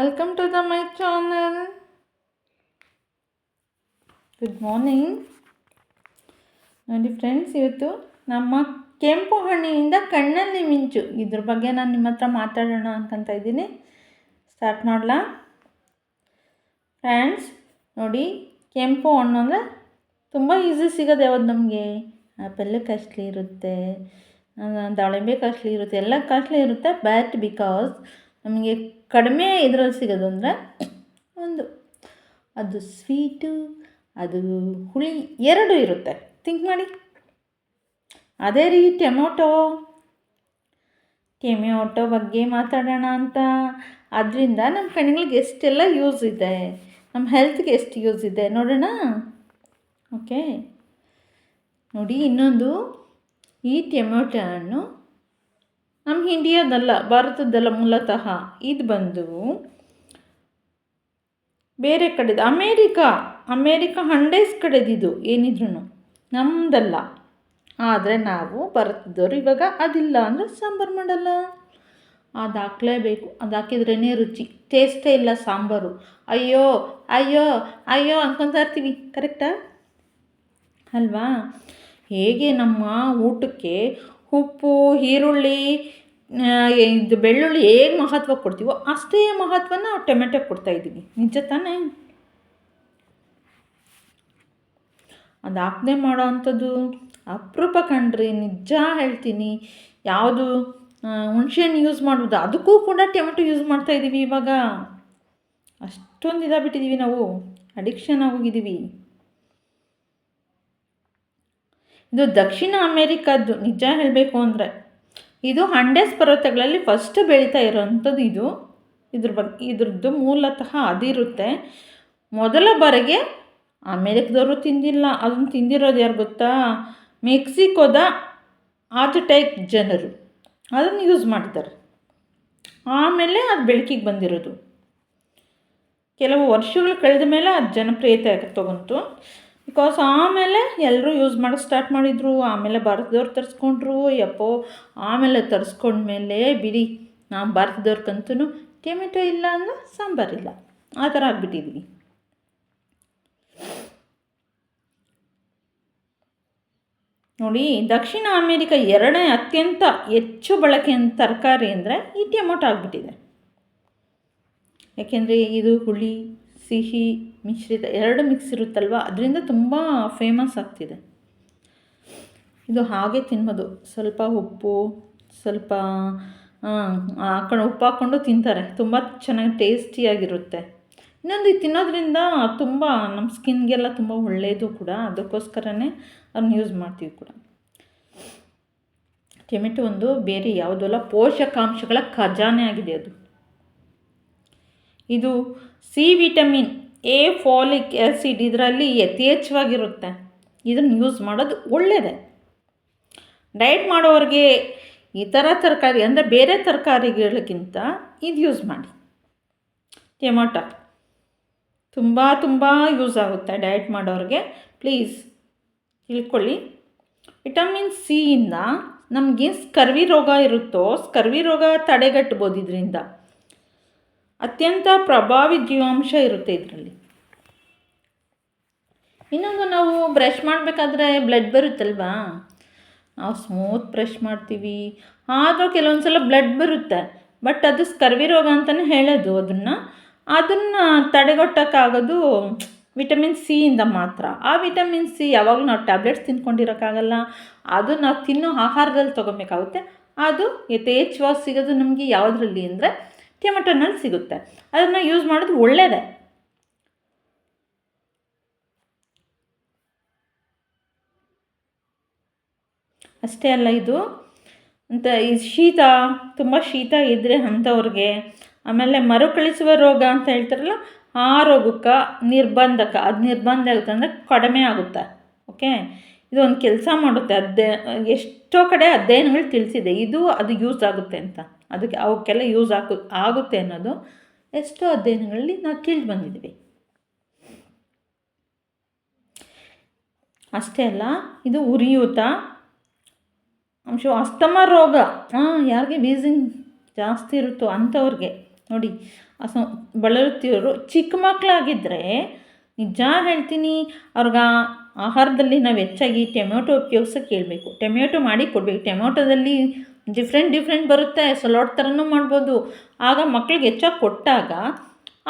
Welcome to my channel. Good morning. ನೋಡಿ friends, ಇವತ್ತು ನಮ್ಮ ಕೆಂಪು ಹಣ್ಣಿನಿಂದ ಕಣ್ಣಲ್ಲಿ ಮಿಂಚು ಇದ್ರ ಬಗ್ಗೆ ನಾನು ನಿಮ್ಮ ಹತ್ರ ಮಾತಾಡೋಣ ಅನ್ಕೊತಾ ಇದ್ದೀನಿ. ಸ್ಟಾರ್ಟ್ ಮಾಡಲಾ ಫ್ರೆಂಡ್ಸ್? ನೋಡಿ, ಕೆಂಪು ಹಣ್ಣು ಅಂದರೆ ತುಂಬ ಈಸಿ ಸಿಗೋದು. ಯಾವುದು ನಮಗೆ ಆ್ಯಪಲ್ ಕಾಸ್ಟ್ಲಿ ಇರುತ್ತೆ, ದಾಳಿಂಬೆ ಕಾಸ್ಟ್ಲಿ ಇರುತ್ತೆ, ಎಲ್ಲ ಕಾಸ್ಟ್ಲಿ ಇರುತ್ತೆ. ಬಟ್ ಬಿಕಾಸ್ ನಮಗೆ ಕಡಿಮೆ ಇದರಲ್ಲಿ ಸಿಗೋದು ಅಂದರೆ ಒಂದು ಅದು ಸ್ವೀಟು, ಅದು ಹುಳಿ ಎರಡೂ ಇರುತ್ತೆ. ಥಿಂಕ್ ಮಾಡಿ. ಅದೇ ರೀ ಟೊಮೊಟೊ ಬಗ್ಗೆ ಮಾತಾಡೋಣ ಅಂತ. ಅದರಿಂದ ನಮ್ಮ ಕಣ್ಗಳಿಗೆ ಎಷ್ಟೆಲ್ಲ ಯೂಸ್ ಇದೆ, ನಮ್ಮ ಹೆಲ್ತ್ಗೆ ಎಷ್ಟು ಯೂಸ್ ಇದೆ ನೋಡೋಣ. ಓಕೆ ನೋಡಿ, ಇನ್ನೊಂದು, ಈ ಟೊಮೊಟೊ ಹಣ್ಣು ನಮ್ಮ ಇಂಡಿಯಾದಲ್ಲ, ಭಾರತದ್ದಲ್ಲ ಮೂಲತಃ. ಇದು ಬಂದು ಬೇರೆ ಕಡೆದು, ಅಮೇರಿಕಾ ಹಂಡೇಸ್ ಕಡೆದಿದು. ಏನಿದ್ರು ನಮ್ಮದಲ್ಲ. ಆದರೆ ನಾವು ಭಾರತದವರು ಇವಾಗ ಅದಿಲ್ಲ ಅಂದರೆ ಸಾಂಬಾರು ಮಾಡಲ್ಲ. ಅದು ಹಾಕ್ಲೇಬೇಕು. ಅದು ಹಾಕಿದ್ರೇ ರುಚಿ. ಟೇಸ್ಟೇ ಇಲ್ಲ ಸಾಂಬಾರು. ಅಯ್ಯೋ ಅಯ್ಯೋ ಅಯ್ಯೋ ಅನ್ಕೊತಾ ಇರ್ತೀವಿ. ಕರೆಕ್ಟಾ ಅಲ್ವಾ? ಹೇಗೆ ನಮ್ಮ ಊಟಕ್ಕೆ ಉಪ್ಪು, ಈರುಳ್ಳಿ, ಇದು ಬೆಳ್ಳುಳ್ಳಿ ಹೇಗೆ ಮಹತ್ವ ಕೊಡ್ತೀವೋ ಅಷ್ಟೇ ಮಹತ್ವನ ಟೊಮೆಟೊ ಕೊಡ್ತಾಯಿದ್ದೀವಿ. ನಿಜ ತಾನೇ? ಅದು ಹಾಕದೆ ಮಾಡೋ ಅಂಥದ್ದು ಅಪರೂಪ ಕಣ್ರಿ, ನಿಜ ಹೇಳ್ತೀನಿ. ಯಾವುದು ಹುಣಸೆಹಣ್ಣು ಯೂಸ್ ಮಾಡೋದು, ಅದಕ್ಕೂ ಕೂಡ ಟೊಮೆಟೊ ಯೂಸ್ ಮಾಡ್ತಾಯಿದ್ದೀವಿ ಇವಾಗ. ಅಷ್ಟೊಂದು ಇದಾಗ್ಬಿಟ್ಟಿದ್ದೀವಿ ನಾವು, ಅಡಿಕ್ಷನ್ ಆಗೋಗಿದ್ದೀವಿ. ಇದು ದಕ್ಷಿಣ ಅಮೇರಿಕಾದ್ದು. ನಿಜ ಹೇಳಬೇಕು ಅಂದರೆ ಇದು ಅಂಡೇಸ್ ಪರ್ವತಗಳಲ್ಲಿ ಫಸ್ಟ್ ಬೆಳೀತಾ ಇರೋವಂಥದ್ದು. ಇದ್ರದ್ದು ಮೂಲತಃ ಅದಿರುತ್ತೆ. ಮೊದಲ ಬಾರಿಗೆ ಅಮೇರಿಕದವರು ತಿಂದಿಲ್ಲ. ಅದನ್ನು ತಿಂದಿರೋದು ಯಾರು ಗೊತ್ತಾ? ಮೆಕ್ಸಿಕೋದ ಆಜಟೆಕ್ ಜನರು ಅದನ್ನು ಯೂಸ್ ಮಾಡ್ತಾರೆ. ಆಮೇಲೆ ಅದು ಬೆಳಕಿಗೆ ಬಂದಿರೋದು. ಕೆಲವು ವರ್ಷಗಳು ಕಳೆದ ಮೇಲೆ ಅದು ಜನಪ್ರಿಯತೆ ತಗೊಂತು. ಬಿಕಾಸ್ ಆಮೇಲೆ ಎಲ್ಲರೂ ಯೂಸ್ ಮಾಡೋಕ್ಕೆ ಸ್ಟಾರ್ಟ್ ಮಾಡಿದರು. ಆಮೇಲೆ ಭಾರತದವ್ರು ತರಿಸ್ಕೊಂಡ್ರು. ಆಮೇಲೆ ತರಿಸ್ಕೊಂಡ್ಮೇಲೆ ಬಿಡಿ, ನಾವು ಭಾರತದವ್ರಿಗಂತೂ ಟೊಮೆಟೊ ಇಲ್ಲ ಅಂದರೆ ಸಾಂಬಾರಿಲ್ಲ, ಆ ಥರ ಆಗಿಬಿಟ್ಟಿದ್ವಿ. ನೋಡಿ, ದಕ್ಷಿಣ ಅಮೇರಿಕಾ ಎರಡನೇ ಅತ್ಯಂತ ಹೆಚ್ಚು ಬಳಕೆಯ ತರಕಾರಿ ಅಂದರೆ ಈ ಟೊಮೊಟೊ ಆಗಿಬಿಟ್ಟಿದೆ. ಯಾಕೆಂದರೆ ಇದು ಹುಳಿ, ಸಿಹಿ ಮಿಶ್ರಿತ ಎರಡು ಮಿಕ್ಸ್ ಇರುತ್ತಲ್ವ, ಅದರಿಂದ ತುಂಬ ಫೇಮಸ್ ಆಗ್ತಿದೆ. ಇದು ಹಾಗೆ ತಿನ್ಬೋದು. ಸ್ವಲ್ಪ ಉಪ್ಪು, ಸ್ವಲ್ಪ ಉಪ್ಪು ಹಾಕ್ಕೊಂಡು ತಿಂತಾರೆ. ತುಂಬ ಚೆನ್ನಾಗಿ ಟೇಸ್ಟಿಯಾಗಿರುತ್ತೆ. ಇನ್ನೊಂದು, ಇದು ತಿನ್ನೋದ್ರಿಂದ ತುಂಬ ನಮ್ಮ ಸ್ಕಿನ್ಗೆಲ್ಲ ತುಂಬ ಒಳ್ಳೆಯದು ಕೂಡ. ಅದಕ್ಕೋಸ್ಕರನೇ ಅದನ್ನ ಯೂಸ್ ಮಾಡ್ತೀವಿ ಕೂಡ. ಟೊಮೆಟೊ ಒಂದು ಬೇರೆ ಯಾವುದಲ್ಲ, ಪೋಷಕಾಂಶಗಳ ಖಜಾನೆ ಆಗಿದೆ ಅದು. ಇದು C vitamin, A, folic acid ಇದರಲ್ಲಿ ಯಥೇಚ್ಛವಾಗಿರುತ್ತೆ. ಇದನ್ನು ಯೂಸ್ ಮಾಡೋದು ಒಳ್ಳೆಯದೇ. ಡಯಟ್ ಮಾಡೋರಿಗೆ ಈ ಥರ ತರಕಾರಿ ಅಂದರೆ ಬೇರೆ ತರಕಾರಿಗಳಿಗಿಂತ ಇದು ಯೂಸ್ ಮಾಡಿ. ಟೊಮೊಟೊ ತುಂಬ ಯೂಸ್ ಆಗುತ್ತೆ ಡಯಟ್ ಮಾಡೋರಿಗೆ. ಪ್ಲೀಸ್ ತಿಳ್ಕೊಳ್ಳಿ. ವಿಟಮಿನ್ ಸಿಯಿಂದ ನಮಗೆ ಸ್ಕರ್ವಿ ರೋಗ ಇರುತ್ತೋ, ಸ್ಕರ್ವಿ ರೋಗ ತಡೆಗಟ್ಬೋದು. ಇದರಿಂದ ಅತ್ಯಂತ ಪ್ರಭಾವಿ ಜೀವಾಂಶ ಇರುತ್ತೆ ಇದರಲ್ಲಿ. ಇನ್ನೊಂದು, ನಾವು ಬ್ರಷ್ ಮಾಡಬೇಕಾದ್ರೆ ಬ್ಲಡ್ ಬರುತ್ತಲ್ವಾ, ನಾವು ಸ್ಮೂತ್ ಬ್ರಷ್ ಮಾಡ್ತೀವಿ, ಆದರೂ ಕೆಲವೊಂದು ಸಲ ಬ್ಲಡ್ ಬರುತ್ತೆ. ಬಟ್ ಅದು ಸ್ಕರ್ವಿ ರೋಗ ಅಂತಲೇ ಹೇಳೋದು. ಅದನ್ನು ತಡೆಗಟ್ಟೋಕ್ಕಾಗೋದು ವಿಟಮಿನ್ ಸಿಯಿಂದ ಮಾತ್ರ. ಆ ವಿಟಮಿನ್ ಸಿ ಯಾವಾಗಲೂ ನಾವು ಟ್ಯಾಬ್ಲೆಟ್ಸ್ ತಿನ್ಕೊಂಡಿರೋಕ್ಕಾಗಲ್ಲ. ಅದು ನಾವು ತಿನ್ನೋ ಆಹಾರದಲ್ಲಿ ತೊಗೊಬೇಕಾಗುತ್ತೆ. ಅದು ಯಥೇಚ್ಛವಾಗಿ ಸಿಗೋದು ನಮಗೆ ಯಾವುದರಲ್ಲಿ ಅಂದರೆ ಟೊಮೆಟೊನಲ್ಲಿ ಸಿಗುತ್ತೆ. ಅದನ್ನು ಯೂಸ್ ಮಾಡೋದು ಒಳ್ಳೆಯದೇ. ಅಷ್ಟೇ ಅಲ್ಲ, ಇದು ಅಂತ ಈ ತುಂಬ ಶೀತ ಇದ್ದರೆ ಅಂಥವ್ರಿಗೆ, ಆಮೇಲೆ ಮರುಕಳಿಸುವ ರೋಗ ಅಂತ ಹೇಳ್ತಾರಲ್ಲ, ಆ ರೋಗಕ್ಕೆ ನಿರ್ಬಂಧಕ. ಅದು ನಿರ್ಬಂಧ ಆಗುತ್ತೆ ಅಂದರೆ ಕಡಿಮೆ ಆಗುತ್ತೆ. ಓಕೆ, ಇದು ಒಂದು ಕೆಲಸ ಮಾಡುತ್ತೆ. ಎಷ್ಟೋ ಕಡೆ ಅಧ್ಯಯನಗಳು ತಿಳಿಸಿದೆ ಅದು ಯೂಸ್ ಆಗುತ್ತೆ ಅಂತ. ಅವಕ್ಕೆಲ್ಲ ಯೂಸ್ ಆಗುತ್ತೆ ಅನ್ನೋದು ಎಷ್ಟೋ ಅಧ್ಯಯನಗಳಲ್ಲಿ ನಾವು ತಿಳಿದು ಬಂದಿದ್ದೀವಿ. ಅಷ್ಟೇ ಅಲ್ಲ, ಇದು ಉರಿಯೂತ ಅಸ್ತಮ ರೋಗ, ಯಾರಿಗೆ ವೀಸಿಂಗ್ ಜಾಸ್ತಿ ಇರುತ್ತೋ ಅಂಥವ್ರಿಗೆ ನೋಡಿ ಬಳಲುತ್ತಿರೋರು ಚಿಕ್ಕ ಮಕ್ಕಳಾಗಿದ್ದರೆ ನಿಜ ಹೇಳ್ತೀನಿ, ಅವ್ರಿಗೆ ಆಹಾರದಲ್ಲಿ ನಾವು ಹೆಚ್ಚಾಗಿ ಟೊಮೆಟೊ ಉಪಯೋಗ್ಸೋಕ್ಕೆ ಹೇಳ್ಬೇಕು. ಟೊಮೆಟೊ ಮಾಡಿ ಕೊಡಬೇಕು. ಟೊಮೆಟೊದಲ್ಲಿ ಡಿಫ್ರೆಂಟ್ ಬರುತ್ತೆ, ಸಲಾಡ್ ಥರನೂ ಮಾಡ್ಬೋದು. ಆಗ ಮಕ್ಕಳಿಗೆ ಹೆಚ್ಚಾಗಿ ಕೊಟ್ಟಾಗ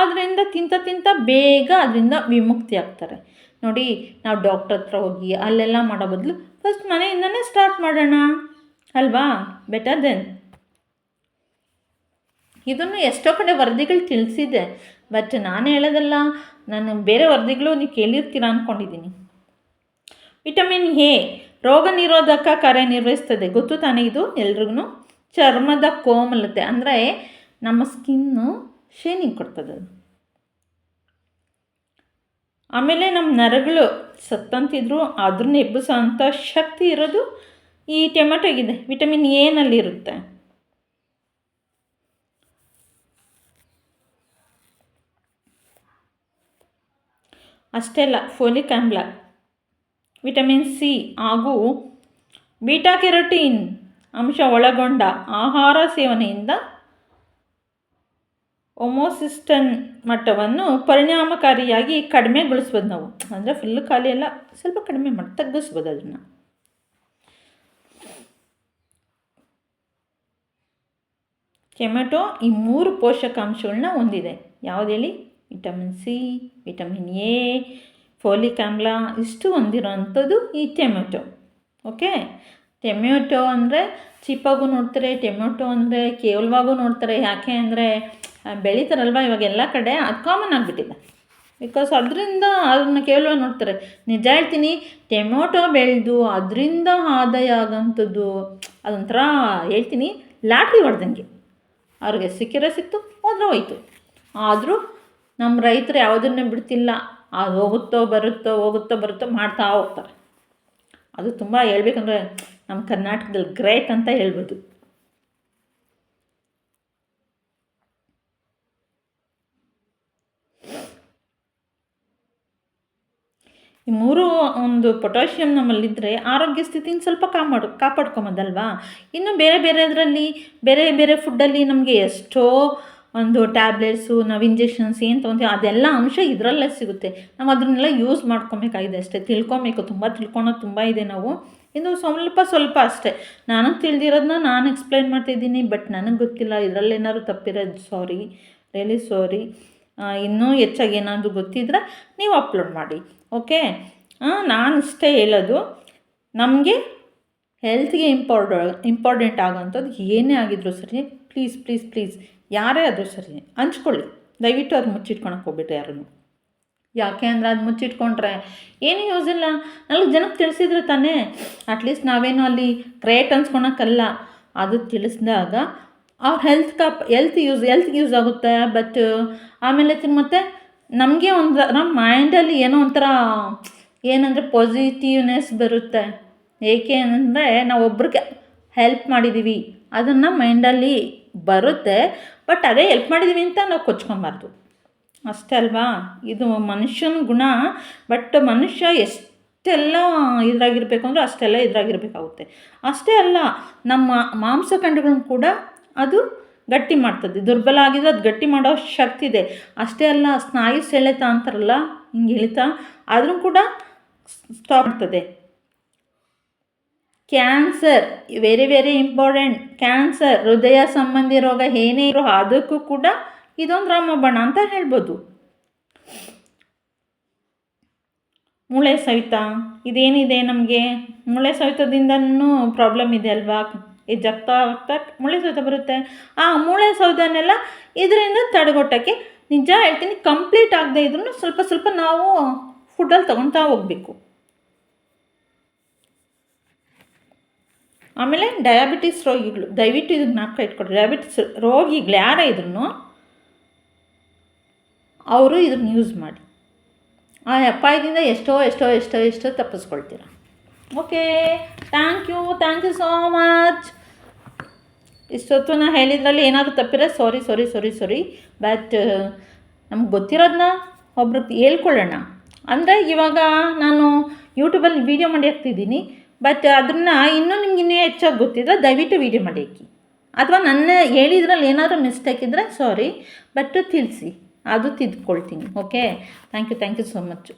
ಅದರಿಂದ ತಿಂತ ಬೇಗ ಅದರಿಂದ ವಿಮುಕ್ತಿ ಆಗ್ತಾರೆ. ನೋಡಿ, ನಾವು ಡಾಕ್ಟ್ರ್ ಹತ್ರ ಹೋಗಿ ಅಲ್ಲೆಲ್ಲ ಮಾಡೋ ಬದಲು ಫಸ್ಟ್ ಮನೆಯಿಂದನೇ ಸ್ಟಾರ್ಟ್ ಮಾಡೋಣ ಅಲ್ವಾ? Better then. ಇದನ್ನು ಎಷ್ಟೋ ಕಡೆ ವರದಿಗಳು ತಿಳಿಸಿದೆ, ಬಟ್ ನಾನು ಹೇಳೋದಲ್ಲ, ನಾನು ಬೇರೆ ವರದಿಗಳು ನೀವು ಕೇಳಿರ್ತೀರ ಅಂದ್ಕೊಂಡಿದ್ದೀನಿ. ವಿಟಮಿನ್ ಎ ರೋಗ ನಿರೋಧಕ ಕಾರ್ಯನಿರ್ವಹಿಸ್ತದೆ, ಗೊತ್ತು ತಾನೇ ಇದು ಎಲ್ರಿಗೂ. ಚರ್ಮದ ಕೋಮಲತೆ ಅಂದರೆ ನಮ್ಮ ಸ್ಕಿನ್ನು ಶೈನಿಂಗ್ ಕೊಡ್ತದೆ ಅದು. ಆಮೇಲೆ ನಮ್ಮ ನರಗಳು ಸತ್ತಂತಿದ್ರು ಅದನ್ನ ಎಬ್ಬಿಸೋ ಅಂಥ ಶಕ್ತಿ ಇರೋದು ಈ ಟೊಮೆಟೊಗಿದೆ, ವಿಟಮಿನ್ ಎನಲ್ಲಿರುತ್ತೆ. ಅಷ್ಟೇ ಅಲ್ಲ, ಫೋಲಿಕ್ ಆಮ್ಲ, ವಿಟಮಿನ್ ಸಿ ಹಾಗೂ ಬೀಟಾ ಕೆರೋಟಿನ್ ಅಂಶ ಒಳಗೊಂಡ ಆಹಾರ ಸೇವನೆಯಿಂದ ಹೋಮೋಸಿಸ್ಟನ್ ಮಟ್ಟವನ್ನು ಪರಿಣಾಮಕಾರಿಯಾಗಿ ಕಡಿಮೆಗೊಳಿಸ್ಬೋದು ನಾವು. ಅಂದರೆ ಫುಲ್ಲು ಖಾಲಿ ಎಲ್ಲ, ಸ್ವಲ್ಪ ಕಡಿಮೆ ಮಾಡಿ ತಗ್ಗಿಸ್ಬೋದು ಅದನ್ನು. ಟೊಮೆಟೊ ಈ 3 ಪೋಷಕಾಂಶಗಳನ್ನ ಹೊಂದಿದೆ. ಯಾವುದು ಹೇಳಿ? Vitamin C, vitamin A, folic ಆಮ್ಲ, ಇಷ್ಟು ಹೊಂದಿರೋ ಅಂಥದ್ದು ಈ ಟೊಮೆಟೊ. ಓಕೆ, ಟೊಮೆಟೊ ಅಂದರೆ ಚೀಪಾಗೂ ನೋಡ್ತಾರೆ, ಟೊಮೆಟೊ ಅಂದರೆ ಕೇವಲವಾಗೂ ನೋಡ್ತಾರೆ. ಯಾಕೆ ಅಂದರೆ ಬೆಳೀತಾರಲ್ವ ಇವಾಗ ಎಲ್ಲ ಕಡೆ, ಅದು ಕಾಮನ್ ಆಗಿಬಿಟ್ಟಿದೆ. ಬಿಕಾಸ್ ಅದರಿಂದ ಅದನ್ನು ಕೇವಲ ನೋಡ್ತಾರೆ. ನಿಜ ಹೇಳ್ತೀನಿ, ಟೊಮೆಟೊ ಬೆಳೆದು ಅದರಿಂದ ಆದಾಯ ಆಗೋಂಥದ್ದು ಅದೊಂಥರ ಹೇಳ್ತೀನಿ ಲಾಟ್ರಿ ಹೊಡೆದಂಗೆ. ಅವ್ರಿಗೆ ಸಿಕ್ಕಿರೋ ಸಿಕ್ತು, ಹೋದ್ರೆ ಹೋಯ್ತು. ಆದರೂ ನಮ್ಮ ರೈತರು ಯಾವುದನ್ನೇ ಬಿಡ್ತಿಲ್ಲ. ಅದು ಹೋಗುತ್ತೋ ಬರುತ್ತೋ ಮಾಡ್ತಾ ಹೋಗ್ತಾರೆ. ಅದು ತುಂಬ ಹೇಳ್ಬೇಕಂದ್ರೆ ನಮ್ಮ ಕರ್ನಾಟಕದಲ್ಲಿ ಗ್ರೇಟ್ ಅಂತ ಹೇಳ್ಬೋದು. ಈ 3 ಒಂದು ಪೊಟ್ಯಾಷಿಯಮ್ ನಮ್ಮಲ್ಲಿದ್ದರೆ ಆರೋಗ್ಯ ಸ್ಥಿತಿನ ಸ್ವಲ್ಪ ಕಾಪಾಡ್ಕೊಂಬೋದಲ್ವಾ. ಇನ್ನು ಬೇರೆದರಲ್ಲಿ ಬೇರೆ ಫುಡ್ಡಲ್ಲಿ ನಮಗೆ ಎಷ್ಟೋ ಒಂದು ಟ್ಯಾಬ್ಲೆಟ್ಸು, ನಾವು ಇಂಜೆಕ್ಷನ್ಸ್ ಏನು ತೊಗೊತೀವಿ ಅದೆಲ್ಲ ಅಂಶ ಇದರಲ್ಲೇ ಸಿಗುತ್ತೆ. ನಾವು ಅದನ್ನೆಲ್ಲ ಯೂಸ್ ಮಾಡ್ಕೊಬೇಕಾಗಿದೆ ಅಷ್ಟೇ. ತಿಳ್ಕೊಬೇಕು, ತುಂಬ ತಿಳ್ಕೊಳೋದು ತುಂಬ ಇದೆ. ನಾವು ಇದು ಸ್ವಲ್ಪ ಅಷ್ಟೇ. ನಾನು ತಿಳಿದಿರೋದನ್ನ ನಾನು ಎಕ್ಸ್ಪ್ಲೈನ್ ಮಾಡ್ತಿದ್ದೀನಿ, ಬಟ್ ನನಗೆ ಗೊತ್ತಿಲ್ಲ. ಇದರಲ್ಲೇನಾದ್ರು ತಪ್ಪಿರೋದು ಸಾರಿ, ರಿಯಲಿ ಸಾರಿ. ಇನ್ನೂ ಹೆಚ್ಚಾಗಿ ಏನಾದರೂ ಗೊತ್ತಿದ್ರೆ ನೀವು ಅಪ್ಲೋಡ್ ಮಾಡಿ. ಓಕೆ, ನಾನು ಇಷ್ಟೇ ಹೇಳೋದು, ನಮಗೆ ಹೆಲ್ತ್ಗೆ ಇಂಪಾರ್ಟೆಂಟ್ ಆಗೋಂಥದ್ದು ಏನೇ ಆಗಿದ್ರು ಸರಿ, ಪ್ಲೀಸ್ ಯಾರೇ ಆದರೂ ಸರಿ ಹಂಚ್ಕೊಳ್ಳಿ. ದಯವಿಟ್ಟು ಅದು ಮುಚ್ಚಿಟ್ಕೊಳಕ್ಕೆ ಹೋಗ್ಬಿಟ್ರೆ ಯಾರೂ. ಯಾಕೆ ಅಂದರೆ ಅದು ಮುಚ್ಚಿಟ್ಕೊಂಡ್ರೆ ಏನೂ ಯೂಸ್ ಇಲ್ಲ. 4 ಜನಕ್ಕೆ ತಿಳಿಸಿದ್ರೆ ತಾನೇ, ಅಟ್ಲೀಸ್ಟ್ ನಾವೇನೋ ಅಲ್ಲಿ ಗ್ರೇಟ್ ಅನ್ಸ್ಕೊಳಕ್ಕಲ್ಲ. ಅದು ತಿಳಿಸಿದಾಗ ಅವ್ರ ಹೆಲ್ತ್ಗೆ ಯೂಸ್ ಆಗುತ್ತೆ. ಬಟ್ ಆಮೇಲೆ ಮತ್ತೆ ನಮಗೆ ನಮ್ಮ ಮೈಂಡಲ್ಲಿ ಏನೋ ಒಂಥರ ಏನಂದರೆ ಪಾಸಿಟಿವ್ನೆಸ್ ಬರುತ್ತೆ. ಏಕೆ ಅಂದರೆ ನಾವು ಒಬ್ರಿಗೆ ಹೆಲ್ಪ್ ಮಾಡಿದ್ದೀವಿ ಅದನ್ನು ಮೈಂಡಲ್ಲಿ ಬರುತ್ತೆ. ಬಟ್ ಅದೇ ಹೆಲ್ಪ್ ಮಾಡಿದ್ದೀವಿ ಅಂತ ನಾವು ಕೊಚ್ಕೊಬಾರ್ದು, ಅಷ್ಟೇ ಅಲ್ವಾ? ಇದು ಮನುಷ್ಯನ ಗುಣ. ಬಟ್ ಮನುಷ್ಯ ಎಷ್ಟೆಲ್ಲ ಇದ್ರಾಗಿರ್ಬೇಕು ಅಂದರೆ ಅಷ್ಟೆಲ್ಲ ಇದ್ರಾಗಿರ್ಬೇಕಾಗುತ್ತೆ. ಅಷ್ಟೇ ಅಲ್ಲ, ನಮ್ಮ ಮಾಂಸಖಂಡಗಳನ್ನು ಕೂಡ ಅದು ಗಟ್ಟಿ ಮಾಡ್ತದೆ. ದುರ್ಬಲ ಆಗಿದ್ರೆ ಅದು ಗಟ್ಟಿ ಮಾಡೋ ಶಕ್ತಿ ಇದೆ. ಅಷ್ಟೇ ಅಲ್ಲ, ಸ್ನಾಯು ಸೆಳೆತ ಅಂತಾರಲ್ಲ, ಹಿಂಗೆ ಎಳಿತಾ ಆದರೂ ಕೂಡ ಸ್ಟಾಪ್ ಮಾಡ್ತದೆ. Cancer very important. ಕ್ಯಾನ್ಸರ್, ಹೃದಯ ಸಂಬಂಧಿ ರೋಗ ಏನೇ ಇರೋ ಅದಕ್ಕೂ ಕೂಡ ಇದೊಂದು ರಾಮಬಾಣ ಅಂತ ಹೇಳ್ಬೋದು. ಮೂಳೆ ಸವಿತ ಇದೇನಿದೆ, ನಮಗೆ ಮೂಳೆ ಸವಿತದಿಂದನೂ ಪ್ರಾಬ್ಲಮ್ ಇದೆ ಅಲ್ವಾ? ಜಗ್ತಾ ಮೂಳೆ ಸವಿತ ಬರುತ್ತೆ. ಆ ಮೂಳೆ ಸವಿತನೆಲ್ಲ ಇದರಿಂದ ತಡೆಗಟ್ಟೋಕ್ಕೆ ನಿಜ ಹೇಳ್ತೀನಿ, ಕಂಪ್ಲೀಟ್ ಆಗದೆ ಇದ್ರೂ ಸ್ವಲ್ಪ ನಾವು ಫುಡ್ಡಲ್ಲಿ ತೊಗೊಳ್ತಾ ಹೋಗಬೇಕು. ಆಮೇಲೆ ಡಯಾಬಿಟಿಸ್ ರೋಗಿಗಳು ದಯವಿಟ್ಟು ಇದಕ್ಕೆ ಜ್ಞಾಪಕ ಇಟ್ಕೊಡ್ರಿ. ಡಯಾಬಿಟಿಸ್ ರೋಗಿಗಳು ಯಾರೇ ಇದ್ರೂ ಅವರು ಇದನ್ನು ಯೂಸ್ ಮಾಡಿ. ಆ ಅಪಾಯದಿಂದ ಎಷ್ಟೋ ತಪ್ಪಿಸ್ಕೊಳ್ತೀರ. Okay, thank you so much. ಇಷ್ಟೊತ್ತು ನಾನು ಹೇಳಿದ್ರಲ್ಲಿ ಏನಾದರೂ ತಪ್ಪಿರೋ ಸಾರಿ. ಬಟ್ ನಮ್ಗೆ ಗೊತ್ತಿರೋದನ್ನ ಒಬ್ರಿಗೆ ಹೇಳ್ಕೊಳ್ಳೋಣ. ಅಂದರೆ ಇವಾಗ ನಾನು ಯೂಟ್ಯೂಬಲ್ಲಿ ವೀಡಿಯೋ ಮಾಡಿ ಹಾಕ್ತಿದ್ದೀನಿ, ಬಟ್ ಅದನ್ನು ಇನ್ನೂ ಹೆಚ್ಚಾಗಿ ಗೊತ್ತಿದ್ರೆ ದಯವಿಟ್ಟು ವೀಡಿಯೋ ಮಾಡಿ ಹಾಕಿ. ಅಥವಾ ನನ್ನ ಹೇಳಿದ್ರಲ್ಲಿ ಏನಾದರೂ ಮಿಸ್ಟೇಕ್ ಇದ್ದರೆ ಸಾರಿ, ಬಟ್ ತಿಳಿಸಿ, ಅದು ತಿದ್ದುಕೊಳ್ತೀನಿ. Okay, thank you so much.